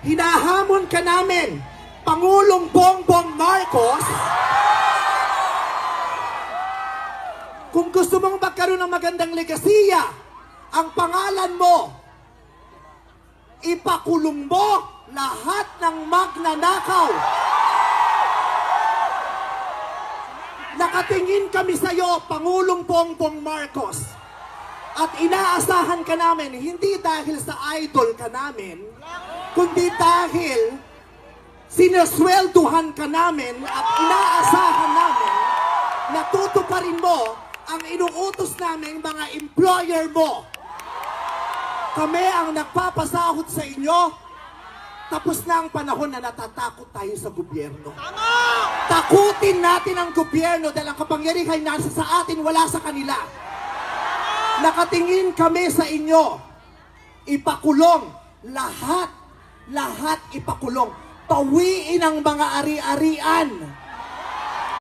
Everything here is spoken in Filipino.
hinahamon ka namin, Pangulong Bongbong Marcos, kung gusto mong magkaroon ng magandang legasiya, ang pangalan mo, ipakulong mo lahat ng magnanakaw. Nakatingin kami sa iyo, Pangulong Bongbong Marcos. At inaasahan ka namin, hindi dahil sa idol ka namin, kundi dahil sinaswelduhan ka namin at inaasahan namin na tutuparin mo ang inuutos namin mga employer mo. Kami ang nagpapasahod sa inyo. Tapos na ang panahon na natatakot tayo sa gobyerno. Takutin natin ang gobyerno dahil ang kapangyarihan nasa sa atin, wala sa kanila. Nakatingin kami sa inyo. Ipakulong. Lahat ipakulong. Pawiin ang mga ari-arian.